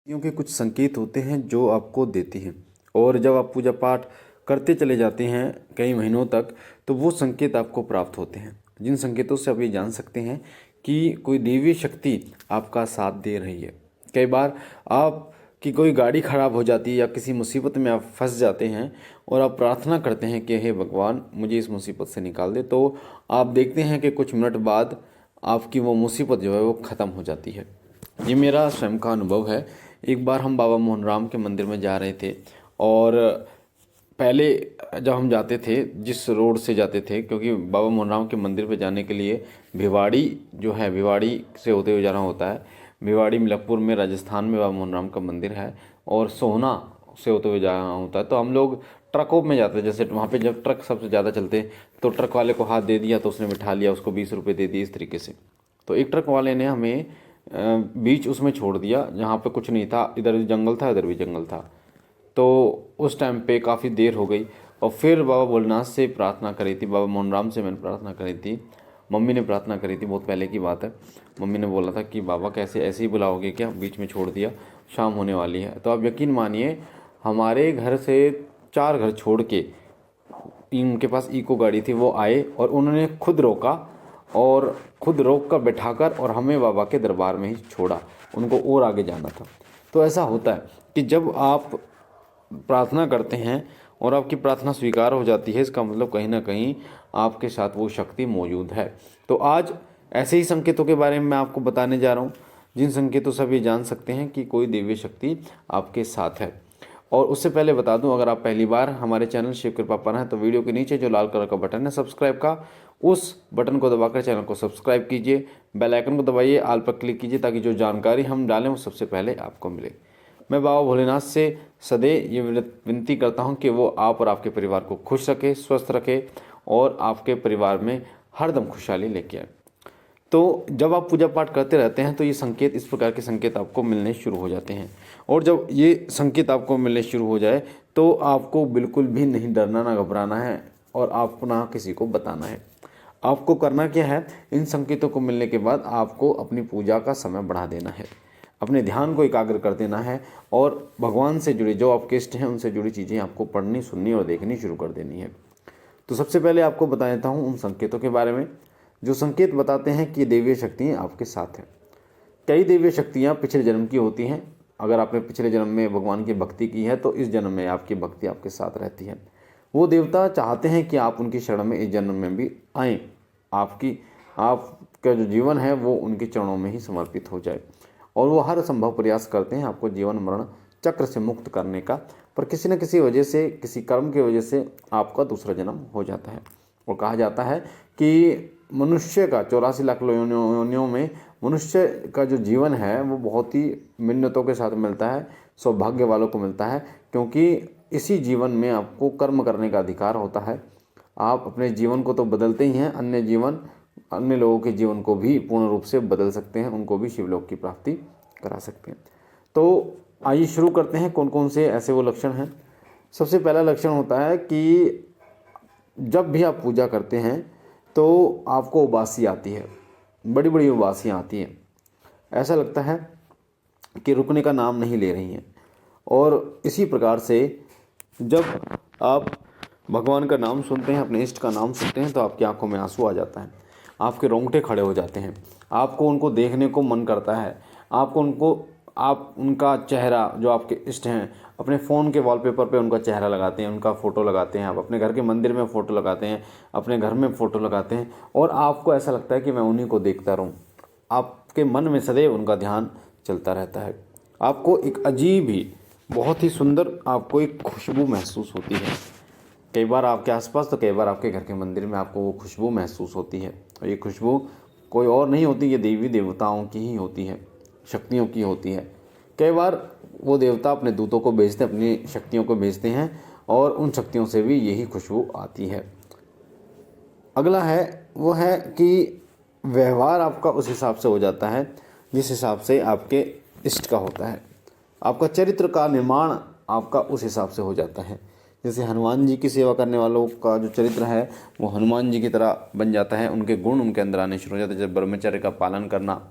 क्योंकि कुछ संकेत होते हैं जो आपको देती हैं। और जब आप पूजा पाठ करते चले जाते हैं कई महीनों तक, तो वो संकेत आपको प्राप्त होते हैं, जिन संकेतों से आप ये जान सकते हैं कि कोई देवी शक्ति आपका साथ दे रही है। कई बार आपकी कोई गाड़ी खराब हो जाती है या किसी मुसीबत में आप फंस जाते हैं और आप प्रार्थना करते हैं कि हे भगवान मुझे इस मुसीबत से निकाल दे, तो आप देखते हैं कि कुछ मिनट बाद आपकी वो मुसीबत जो है वो ख़त्म हो जाती है। ये मेरा स्वयं का अनुभव है। एक बार हम बाबा मोहन राम के मंदिर में जा रहे थे, और पहले जब हम जाते थे जिस रोड से जाते थे, क्योंकि बाबा मोहन राम के मंदिर पे जाने के लिए भिवाड़ी जो है, भिवाड़ी से होते हुए जाना होता है। भिवाड़ी मिलकपुर में राजस्थान में बाबा मोहन राम का मंदिर है, और सोहना से होते हुए जाना होता है। तो हम लोग ट्रकों में जाते हैं, जैसे वहाँ पे जब ट्रक सबसे ज़्यादा चलते हैं तो ट्रक वाले को हाथ दे दिया तो उसने बिठा लिया, उसको 20 रुपये दे दिए, इस तरीके से। तो एक ट्रक वाले ने हमें बीच उसमें छोड़ दिया जहाँ पे कुछ नहीं था, इधर भी जंगल था इधर भी जंगल था। तो उस टाइम पे काफ़ी देर हो गई, और फिर बाबा भोलेनाथ से प्रार्थना करी थी, बाबा मोहन राम से मैंने प्रार्थना करी थी, मम्मी ने प्रार्थना करी थी, बहुत पहले की बात है। मम्मी ने बोला था कि बाबा कैसे ऐसे ही बुलाओगे क्या, बीच में छोड़ दिया, शाम होने वाली है। तो आप यकीन मानिए हमारे घर से 4 घर छोड़ के, इनके पास इको गाड़ी थी, वो आए और उन्होंने खुद रोका, और खुद रोक कर बैठाकर और हमें बाबा के दरबार में ही छोड़ा, उनको और आगे जाना था। तो ऐसा होता है कि जब आप प्रार्थना करते हैं और आपकी प्रार्थना स्वीकार हो जाती है, इसका मतलब कहीं ना कहीं आपके साथ वो शक्ति मौजूद है। तो आज ऐसे ही संकेतों के बारे में मैं आपको बताने जा रहा हूँ, जिन संकेतों से आप ये जान सकते हैं कि कोई देवी शक्ति आपके साथ है। और उससे पहले बता दूं, अगर आप पहली बार हमारे चैनल शिव कृपा पर हैं तो वीडियो के नीचे जो लाल कलर का बटन है सब्सक्राइब का, उस बटन को दबाकर चैनल को सब्सक्राइब कीजिए, बेल आइकन को दबाइए, ऑल पर क्लिक कीजिए, ताकि जो जानकारी हम डालें वो सबसे पहले आपको मिले। मैं बाबा भोलेनाथ से सदैव ये विनती करता हूँ कि वो आप और आपके परिवार को खुश रखे, स्वस्थ रखे, और आपके परिवार में हरदम खुशहाली लेके आए। तो जब आप पूजा पाठ करते रहते हैं तो ये संकेत, इस प्रकार के संकेत आपको मिलने शुरू हो जाते हैं। और जब ये संकेत आपको मिलने शुरू हो जाए तो आपको बिल्कुल भी नहीं डरना, ना घबराना है, और आपको ना किसी को बताना है। आपको करना क्या है, इन संकेतों को मिलने के बाद आपको अपनी पूजा का समय बढ़ा देना है, अपने ध्यान को एकाग्र कर देना है, और भगवान से जुड़ी जो आपके इष्ट हैं उनसे जुड़ी चीज़ें आपको पढ़नी, सुननी और देखनी शुरू कर देनी है। तो सबसे पहले आपको बता देता हूँ उन संकेतों के बारे में जो संकेत बताते हैं कि देवीय शक्तियाँ आपके साथ हैं। कई देवीय शक्तियाँ पिछले जन्म की होती हैं। अगर आपने पिछले जन्म में भगवान की भक्ति की है तो इस जन्म में आपकी भक्ति आपके साथ रहती है। वो देवता चाहते हैं कि आप उनकी शरण में इस जन्म में भी आएँ, आपका जो जीवन है वो उनके चरणों में ही समर्पित हो जाए, और वो हर संभव प्रयास करते हैं आपको जीवन मरण चक्र से मुक्त करने का। पर किसी न किसी वजह से, किसी कर्म की वजह से आपका दूसरा जन्म हो जाता है। और कहा जाता है कि मनुष्य का 84 लाख योनियों में मनुष्य का जो जीवन है वो बहुत ही मिन्नतों के साथ मिलता है, सौभाग्य वालों को मिलता है, क्योंकि इसी जीवन में आपको कर्म करने का अधिकार होता है। आप अपने जीवन को तो बदलते ही हैं, अन्य लोगों के जीवन को भी पूर्ण रूप से बदल सकते हैं, उनको भी शिवलोक की प्राप्ति करा सकते हैं। तो आइए शुरू करते हैं कौन कौन से ऐसे वो लक्षण हैं। सबसे पहला लक्षण होता है कि जब भी आप पूजा करते हैं तो आपको उबासी आती है, बड़ी बड़ी उबासियाँ आती हैं, ऐसा लगता है कि रुकने का नाम नहीं ले रही हैं। और इसी प्रकार से जब आप भगवान का नाम सुनते हैं, अपने इष्ट का नाम सुनते हैं, तो आपकी आंखों में आंसू आ जाता है, आपके रोंगटे खड़े हो जाते हैं, आपको उनको देखने को मन करता है, आप उनका चेहरा, जो आपके इष्ट हैं, अपने फ़ोन के वॉलपेपर पे उनका चेहरा लगाते हैं, उनका फ़ोटो लगाते हैं, आप अपने घर के मंदिर में फ़ोटो लगाते हैं, अपने घर में फ़ोटो लगाते हैं, और आपको ऐसा लगता है कि मैं उन्हीं को देखता रहूं। आपके मन में सदैव उनका ध्यान चलता रहता है। आपको एक अजीब ही, बहुत ही सुंदर आपको एक खुशबू महसूस होती है, कई बार आपके आसपास तो कई बार आपके घर के मंदिर में आपको वो खुशबू महसूस होती है। और ये खुशबू कोई और नहीं होती, ये देवी देवताओं की ही होती है, शक्तियों की होती है। कई बार वो देवता अपने दूतों को भेजते हैं, अपनी शक्तियों को भेजते हैं, और उन शक्तियों से भी यही खुशबू आती है। अगला है वो है कि व्यवहार आपका उस हिसाब से हो जाता है जिस हिसाब से आपके इष्ट का होता है। आपका चरित्र का निर्माण आपका उस हिसाब से हो जाता है। जैसे हनुमान जी की सेवा करने वालों का जो चरित्र है वो हनुमान जी की तरह बन जाता है, उनके गुण उनके अंदर आने शुरू हो जाते हैं, जैसे ब्रह्मचर्य का पालन करना,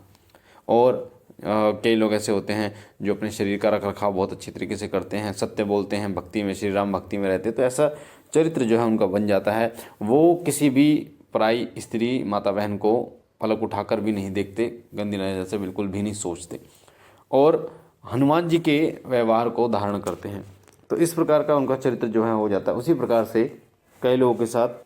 और कई लोग ऐसे होते हैं जो अपने शरीर का रख रखाव बहुत अच्छी तरीके से करते हैं, सत्य बोलते हैं, भक्ति में, श्री राम भक्ति में रहते हैं, तो ऐसा चरित्र जो है उनका बन जाता है। वो किसी भी पराई स्त्री माता बहन को पलक उठाकर भी नहीं देखते, गंदी नजर से बिल्कुल भी नहीं सोचते, और हनुमान जी के व्यवहार को धारण करते हैं। तो इस प्रकार का उनका चरित्र जो है हो जाता है। उसी प्रकार से कई लोगों के साथ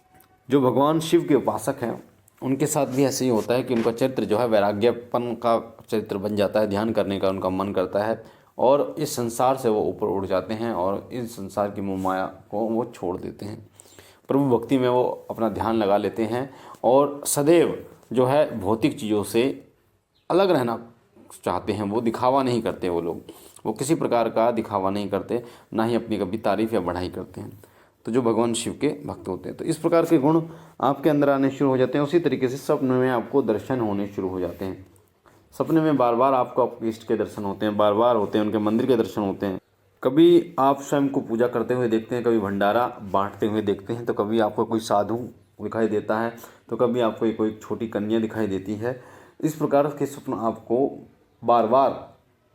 जो भगवान शिव के उपासक हैं उनके साथ भी ऐसे ही होता है कि उनका चरित्र जो है वैराग्यपन का चरित्र बन जाता है, ध्यान करने का उनका मन करता है, और इस संसार से वो ऊपर उठ जाते हैं और इस संसार की मोह माया को वो छोड़ देते हैं। प्रभु भक्ति में वो अपना ध्यान लगा लेते हैं और सदैव जो है भौतिक चीज़ों से अलग रहना चाहते हैं। वो दिखावा नहीं करते, वो किसी प्रकार का दिखावा नहीं करते, ना ही अपनी कभी तारीफ या बढ़ाई करते हैं। तो जो भगवान शिव के भक्त होते हैं, तो इस प्रकार के गुण आपके अंदर आने शुरू हो जाते हैं। उसी तरीके से सपने में आपको दर्शन होने शुरू हो जाते हैं। सपने में बार बार आपको आपके इष्ट के दर्शन होते हैं, बार बार होते हैं, उनके मंदिर के दर्शन होते हैं। कभी आप स्वयं को पूजा करते हुए देखते हैं, कभी भंडारा बांटते हुए देखते हैं, तो कभी आपको कोई साधु दिखाई देता है, तो कभी आपको कोई छोटी कन्या दिखाई देती है। इस प्रकार के स्वप्न आपको बार बार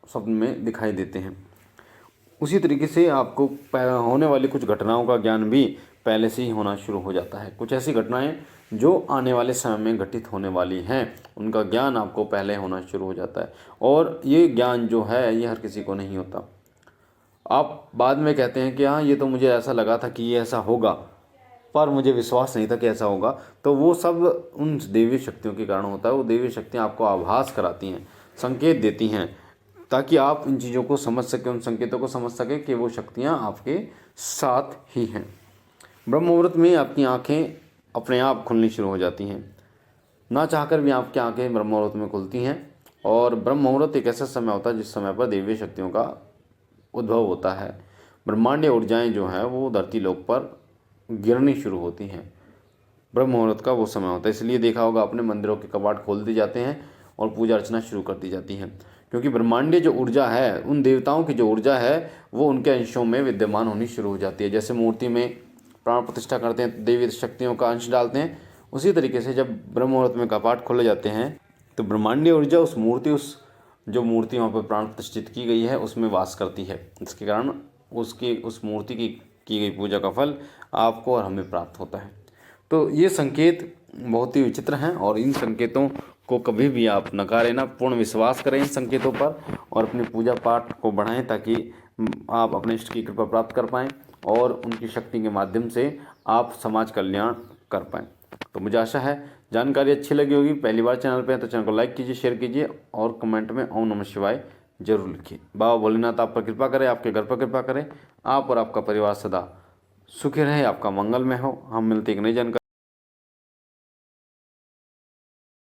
स्वप्न में दिखाई देते हैं। उसी तरीके से आपको होने वाली कुछ घटनाओं का ज्ञान भी पहले से ही होना शुरू हो जाता है। कुछ ऐसी घटनाएं जो आने वाले समय में घटित होने वाली हैं, उनका ज्ञान आपको पहले होना शुरू हो जाता है। और ये ज्ञान जो है ये हर किसी को नहीं होता। आप बाद में कहते हैं कि हाँ, ये तो मुझे ऐसा लगा था कि ये ऐसा होगा, पर मुझे विश्वास नहीं था कि ऐसा होगा। तो वो सब उन देवी शक्तियों के कारण होता है। वो देवी शक्तियाँ आपको आभास कराती हैं, संकेत देती हैं, ताकि आप इन चीज़ों को समझ सकें, उन संकेतों को समझ सकें कि वो शक्तियाँ आपके साथ ही हैं। ब्रह्म मुहूर्त में आपकी आंखें अपने आप खुलनी शुरू हो जाती हैं, ना चाहकर भी आपकी आंखें ब्रह्म मुहूर्त में खुलती हैं। और ब्रह्म मुहूर्त एक ऐसा समय होता है जिस समय पर देवी शक्तियों का उद्भव होता है। ब्रह्मांडीय ऊर्जाएं जो हैं वो धरती लोक पर गिरनी शुरू होती हैं। ब्रह्म मुहूर्त का वो समय होता है, इसलिए देखा होगा अपने मंदिरों के कपाट खोल दिए जाते हैं और पूजा अर्चना शुरू कर दी जाती है, क्योंकि ब्रह्मांडीय जो ऊर्जा है, उन देवताओं की जो ऊर्जा है वो उनके अंशों में विद्यमान होनी शुरू हो जाती है। जैसे मूर्ति में प्राण प्रतिष्ठा करते हैं, देवी शक्तियों का अंश डालते हैं, उसी तरीके से जब ब्रह्म मुहूर्त में कपाट खोले जाते हैं तो ब्रह्मांडीय ऊर्जा उस जो मूर्ति वहाँ पर प्राण प्रतिष्ठित की गई है उसमें वास करती है। इसके कारण उस मूर्ति की गई पूजा का फल आपको और हमें प्राप्त होता है। तो ये संकेत बहुत ही विचित्र हैं, और इन संकेतों को कभी भी आप नकारें ना, पूर्ण विश्वास करें इन संकेतों पर और अपनी पूजा पाठ को बढ़ाएं, ताकि आप अपने इष्ट की कृपा प्राप्त कर पाएँ और उनकी शक्ति के माध्यम से आप समाज कल्याण कर पाएँ। तो मुझे आशा है जानकारी अच्छी लगी होगी। पहली बार चैनल पे हैं तो चैनल को लाइक कीजिए, शेयर कीजिए और कमेंट में ओम नमः शिवाय जरूर लिखिए। बाबा भोलेनाथ आप पर कृपा करें, आपके घर पर कृपा करें, आप और आपका परिवार सदा सुखी रहे, आपका मंगलमय हो। हम मिलते एक नई जानकारी।